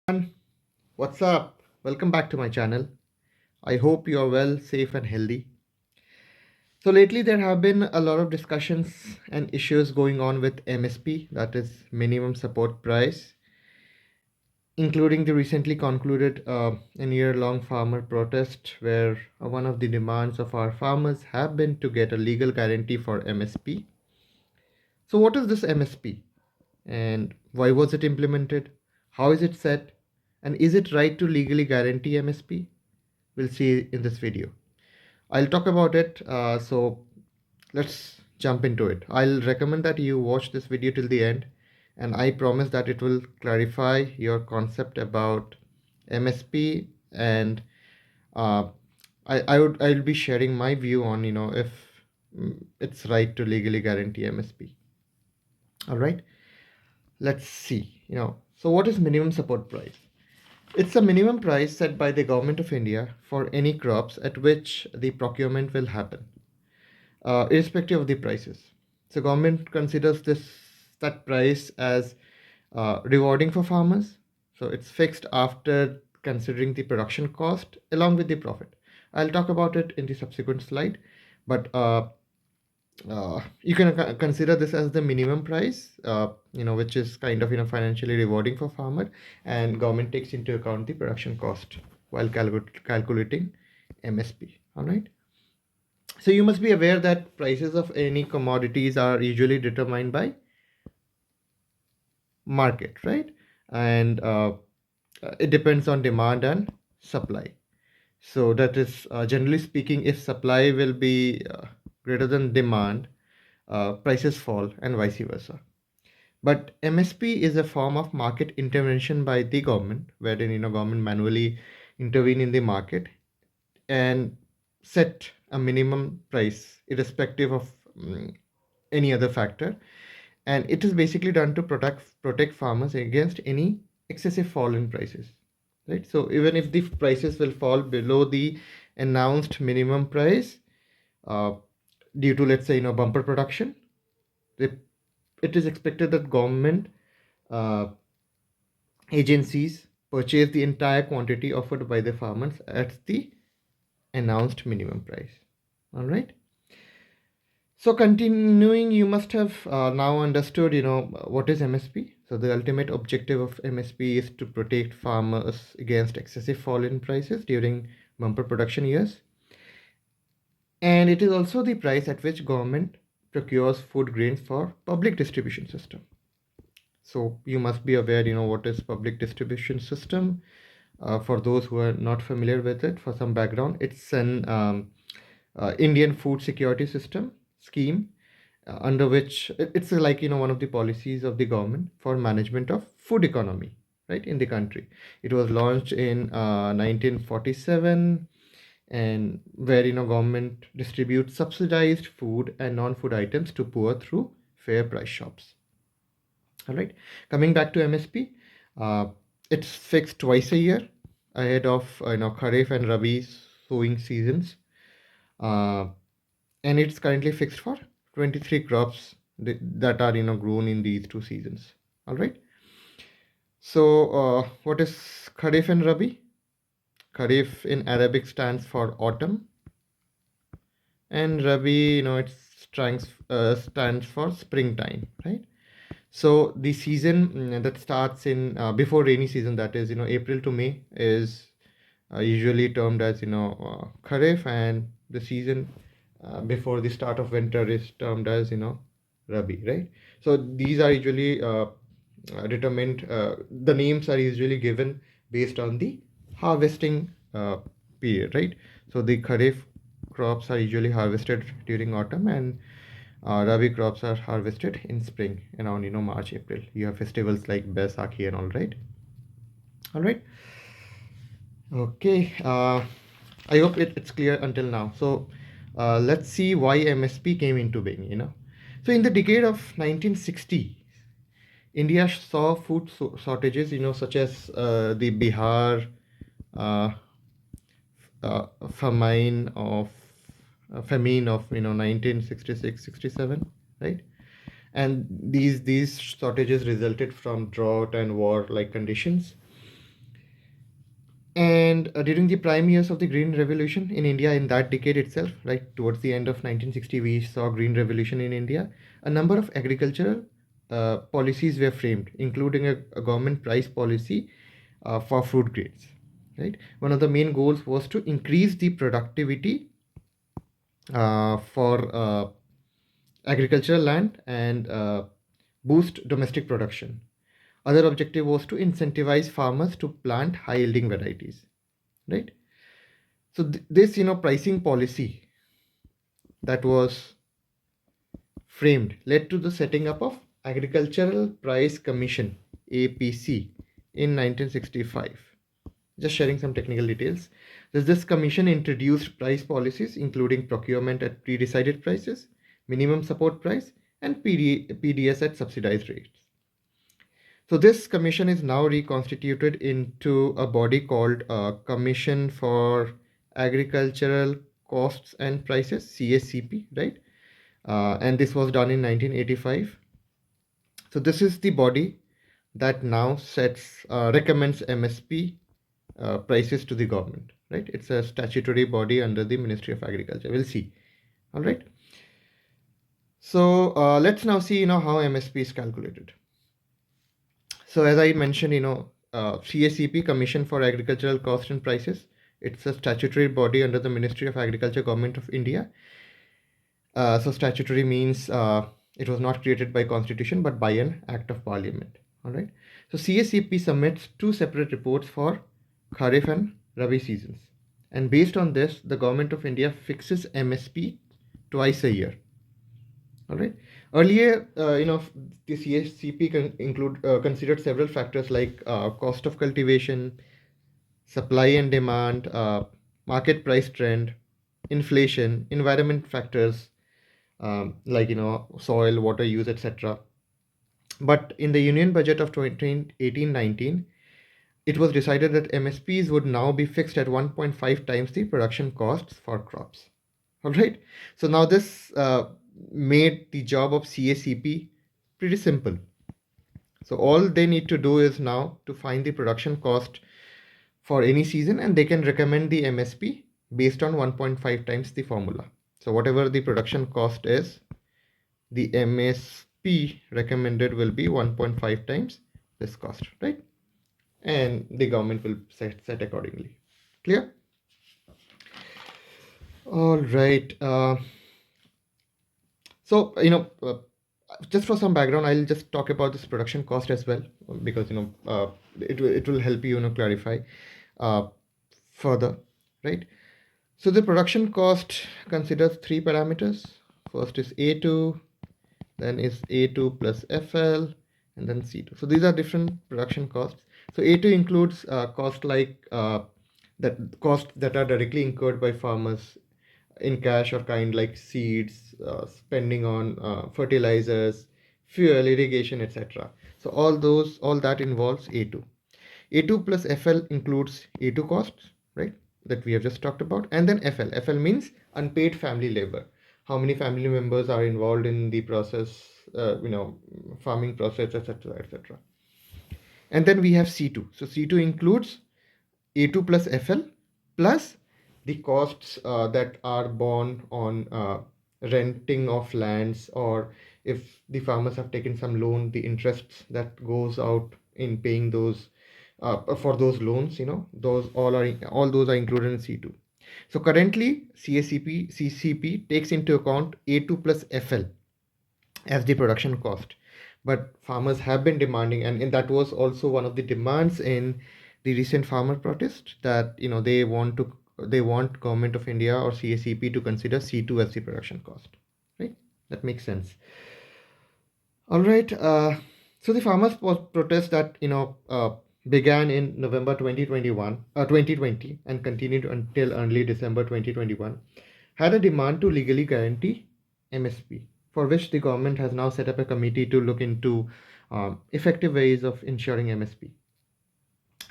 everyone. What's up? Welcome back to my channel. I hope you are well, safe, and healthy. So, lately there have been a lot of discussions and issues going on with MSP, that is minimum support price, including the recently concluded a year long farmer protest, where one of the demands of our farmers have been to get a legal guarantee for MSP. So, what is this MSP? And why was it implemented? How is it set? And is it right to legally guarantee MSP? We'll see in this video. I'll talk about it. So let's jump into it. I'll recommend that you watch this video till the end, and I promise that it will clarify your concept about MSP, and uh, I'll be sharing my view on if it's right to legally guarantee MSP. All right, let's see. So what is minimum support price? It's a minimum price set by the government of India for any crops at which the procurement will happen, irrespective of the prices. So government considers this that price as rewarding for farmers. So it's fixed after considering the production cost along with the profit. I'll talk about it in the subsequent slide, but you can consider this as the minimum price, which is kind of financially rewarding for farmer, and government takes into account the production cost while calculating MSP. All right. So you must be aware that prices of any commodities are usually determined by market, right? And it depends on demand and supply. So that is generally speaking, if supply will be greater than demand, prices fall and vice versa. But MSP is a form of market intervention by the government, wherein government manually intervene in the market and set a minimum price irrespective of any other factor, and it is basically done to protect farmers against any excessive fall in prices, right? So even if the prices will fall below the announced minimum price, uh, due to, let's say, bumper production, the, it is expected that government uh, agencies purchase the entire quantity offered by the farmers at the announced minimum price. All right. So continuing, you must have now understood, what is MSP. So the ultimate objective of MSP is to protect farmers against excessive fall in prices during bumper production years. And it is also the price at which government procures food grains for public distribution system. So you must be aware, what is public distribution system. For those who are not familiar with it, for some background, it's an Indian food security system scheme, under which it's like one of the policies of the government for management of food economy, right, in the country. It was launched in 1947, and where government distributes subsidized food and non-food items to poor through fair price shops. All right, coming back to MSP, it's fixed twice a year ahead of Kharif and Rabi sowing seasons, uh, and it's currently fixed for 23 crops that are grown in these two seasons. All right. So what is Kharif and Rabi? Kharif in Arabic stands for autumn, and Rabi, stands for springtime, right? So the season that starts in before rainy season, that is April to May, is usually termed as Kharif, and the season before the start of winter is termed as Rabi, right? So these are usually determined. The names are usually given based on the harvesting period, right? So the Kharif crops are usually harvested during autumn, and Rabi crops are harvested in spring around March, April. You have festivals like Baisakhi and all, right? All right. Okay. I hope it's clear until now. So let's see why MSP came into being. So in the decade of 1960, India saw food shortages. Such as the Bihar uh, famine of famine of 1966-67, right? And these shortages resulted from drought and war like conditions. And during the prime years of the Green Revolution in India, in that decade itself, right towards the end of 1960, we saw Green Revolution in India. A number of agricultural policies were framed, including a government price policy for fruit grades. Right, one of the main goals was to increase the productivity for agricultural land and boost domestic production. Other objective was to incentivize farmers to plant high yielding varieties. Right. So this, pricing policy that was framed led to the setting up of Agricultural Price Commission (APC) in 1965. Just sharing some technical details. This commission introduced price policies including procurement at pre-decided prices, minimum support price, and PDS at subsidized rates. So this commission is now reconstituted into a body called Commission for Agricultural Costs and Prices, CACP, right? And this was done in 1985. So this is the body that now recommends MSP prices to the government, right? It's a statutory body under the Ministry of Agriculture. We'll see. All right. So let's now see, how MSP is calculated. So as I mentioned, CACP, Commission for Agricultural Cost and Prices, it's a statutory body under the Ministry of Agriculture, Government of India. So statutory means it was not created by Constitution but by an Act of Parliament. All right. So CACP submits two separate reports for Kharif and Rabi seasons, and based on this, the Government of India fixes MSP twice a year. All right. Earlier, the CACP considered several factors like cost of cultivation, supply and demand, market price trend, inflation, environment factors, like soil, water use, etc. But in the Union Budget of 2018-19, it was decided that MSPs would now be fixed at 1.5 times the production costs for crops. All right. So now this made the job of CACP pretty simple. So all they need to do is now to find the production cost for any season, and they can recommend the MSP based on 1.5 times the formula. So whatever the production cost is, the MSP recommended will be 1.5 times this cost, right? And the government will set accordingly. Clear? All right. So, just for some background, I'll just talk about this production cost as well, because, it will help you, clarify further, right? So the production cost considers three parameters. First is A2, then is A2 plus FL, and then C2. So these are different production costs. So A2 includes costs like costs that are directly incurred by farmers in cash or kind, like seeds, spending on fertilizers, fuel, irrigation, etc. So all that involves A2. A2 plus FL includes A2 costs, right? That we have just talked about, and then FL. FL means unpaid family labor. How many family members are involved in the process, farming process, etc., etc. And then we have C2. So C2 includes A2 plus FL plus the costs that are borne on renting of lands, or if the farmers have taken some loan, the interests that goes out in paying those for those loans, all those are included in C2. So currently CCP takes into account A2 plus FL as the production cost, but farmers have been demanding, and that was also one of the demands in the recent farmer protest, that they want Government of India or CACP to consider C2 as the production cost, right? That makes sense. All right. So the farmers protest that began in November 2020 and continued until early December 2021, had a demand to legally guarantee MSP, for which the government has now set up a committee to look into effective ways of ensuring MSP.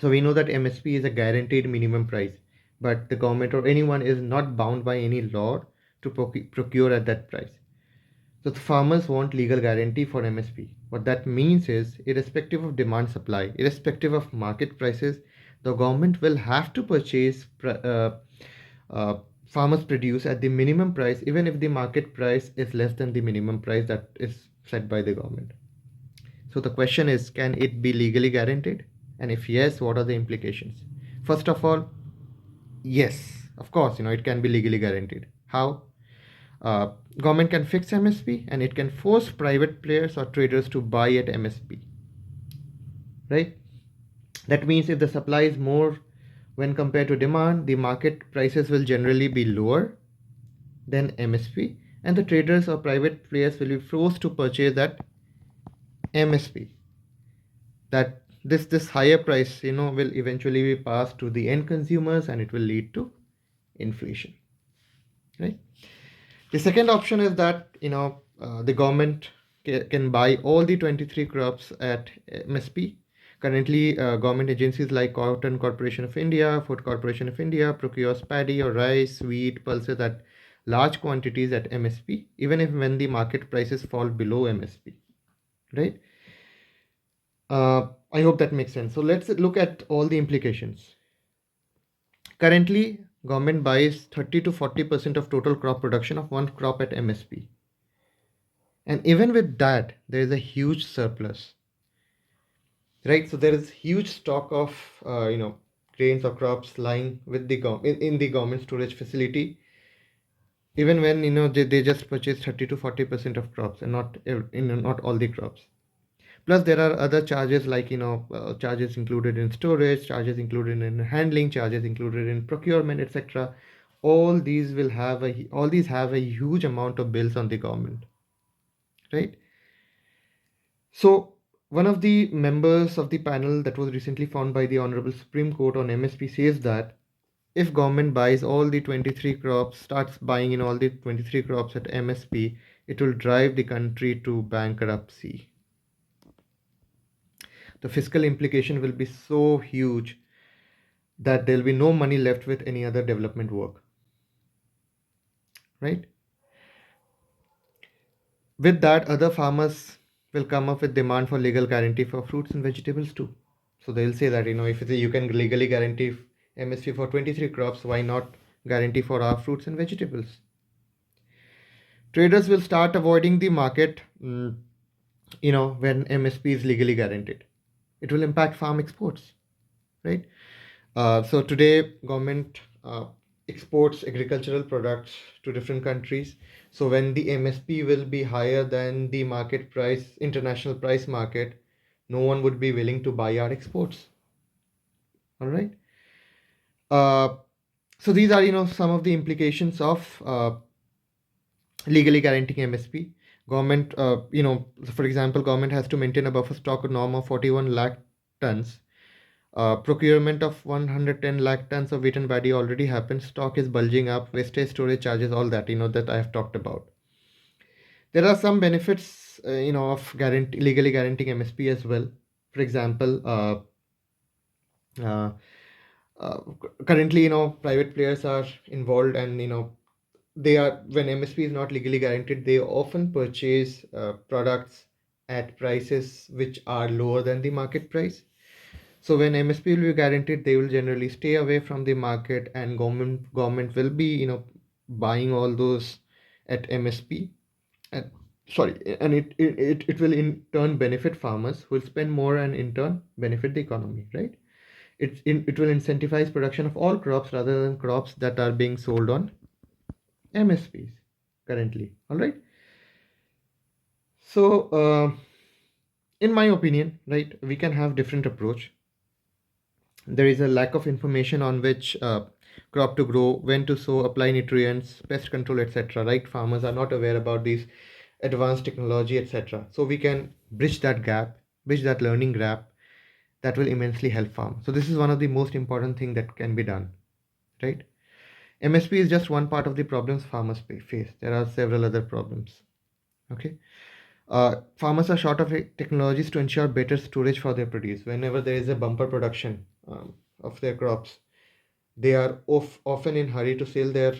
So we know that MSP is a guaranteed minimum price, but the government or anyone is not bound by any law to procure at that price. So the farmers want legal guarantee for MSP. What that means is, irrespective of demand supply, irrespective of market prices, the government will have to purchase uh, farmers produce at the minimum price, even if the market price is less than the minimum price that is set by the government. So the question is, can it be legally guaranteed? And if yes, what are the implications? First of all, yes, of course, it can be legally guaranteed. How? Government can fix MSP and it can force private players or traders to buy at MSP, right? That means if the supply is more when compared to demand, the market prices will generally be lower than MSP, and the traders or private players will be forced to purchase at MSP. That this higher price, will eventually be passed to the end consumers, and it will lead to inflation, right? The second option is that the government can buy all the 23 crops at MSP. Currently, government agencies like Cotton Corporation of India, Food Corporation of India procures paddy or rice, wheat, pulses at large quantities at MSP, even if when the market prices fall below MSP, right? I hope that makes sense. So let's look at all the implications. Currently, government buys 30 to 40% of total crop production of one crop at MSP. And even with that, there is a huge surplus, right? So there is huge stock of, grains or crops lying with the in the government storage facility. Even when they just purchase 30 to 40% of crops and not all the crops. Plus, there are other charges like charges included in storage, charges included in handling, charges included in procurement, etc. All these have a huge amount of bills on the government, right? So, one of the members of the panel that was recently found by the Honorable Supreme Court on MSP says that if government buys all the 23 crops, starts buying in all the 23 crops at MSP, it will drive the country to bankruptcy. The fiscal implication will be so huge that there will be no money left with any other development work, right? With that, other farmers will come up with demand for legal guarantee for fruits and vegetables too. So they'll say that, if you can legally guarantee MSP for 23 crops, why not guarantee for our fruits and vegetables? Traders will start avoiding the market, when MSP is legally guaranteed. It will impact farm exports, right? So today, government exports agricultural products to different countries. So when the MSP will be higher than the market price, international price market, no one would be willing to buy our exports. All right. Uh, so these are some of the implications of legally guaranteeing MSP. Government, for example, government has to maintain a buffer stock norm of 41 lakh tons. Procurement of 110 lakh tons of wheat and paddy already happened. Stock is bulging up, wastage, storage charges, all that, that I have talked about. There are some benefits, of legally guaranteeing MSP as well. For example, uh, uh, currently, private players are involved, and they are when MSP is not legally guaranteed, they often purchase products at prices which are lower than the market price. So when MSP will be guaranteed, they will generally stay away from the market, and government will be buying all those at MSP, and it will in turn benefit farmers who will spend more and in turn benefit the economy, right? It will incentivize production of all crops rather than crops that are being sold on MSPs currently. All right. So in my opinion, right, we can have different approach. There is a lack of information on which crop to grow, when to sow, apply nutrients, pest control, etc. Right? Farmers are not aware about these advanced technology, etc. So we can bridge that gap, bridge that learning gap. That will immensely help farmers. So this is one of the most important thing that can be done, right? MSP is just one part of the problems farmers face. There are several other problems. Okay. Farmers are short of technologies to ensure better storage for their produce. Whenever there is a bumper production of their crops, they are often in hurry to sell their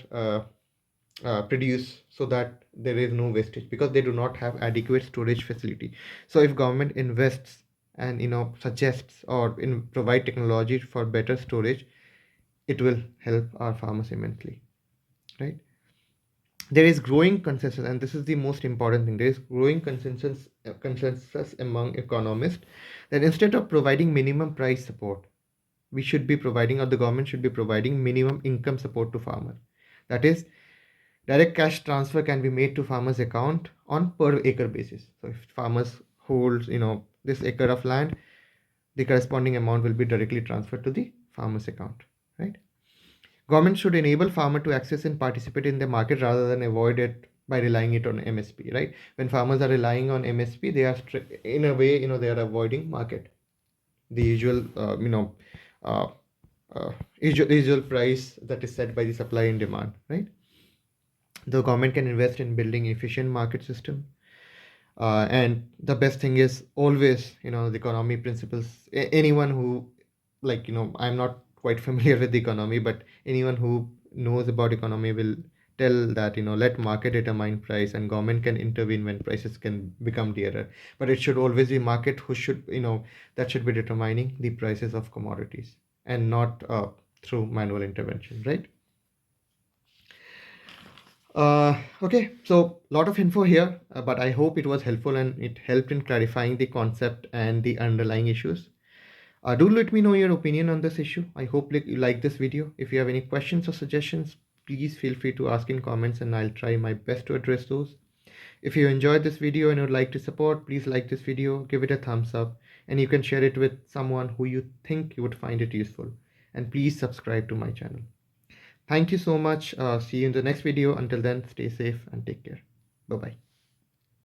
produce so that there is no wastage, because they do not have adequate storage facility. So if government invests and suggests or provide technology for better storage, it will help our farmers immensely, right? There is growing consensus, and this is the most important thing. There is growing consensus among economists that instead of providing minimum price support, we should be providing, or the government should be providing, minimum income support to farmer. That is, direct cash transfer can be made to farmers' account on per acre basis. So if farmers holds, this acre of land, the corresponding amount will be directly transferred to the farmer's account, right? Government should enable farmer to access and participate in the market rather than avoid it by relying it on MSP, right? When farmers are relying on MSP, they are in a way, they are avoiding market, the usual, uh, uh, usual price that is set by the supply and demand, right? The government can invest in building efficient market system, and the best thing is always, the economy principles. Anyone who, like, I'm not quite familiar with the economy, but anyone who knows about economy will tell that, let market determine price, and government can intervene when prices can become dearer. But it should always be market who should, that should be determining the prices of commodities, and not through manual intervention, right? Okay, so lot of info here, but I hope it was helpful and it helped in clarifying the concept and the underlying issues. Do let me know your opinion on this issue. I hope you like this video. If you have any questions or suggestions, please feel free to ask in comments and I'll try my best to address those. If you enjoyed this video and would like to support, please like this video, give it a thumbs up, and you can share it with someone who you think you would find it useful. And please subscribe to my channel. Thank you so much. See you in the next video. Until then, stay safe and take care. Bye bye.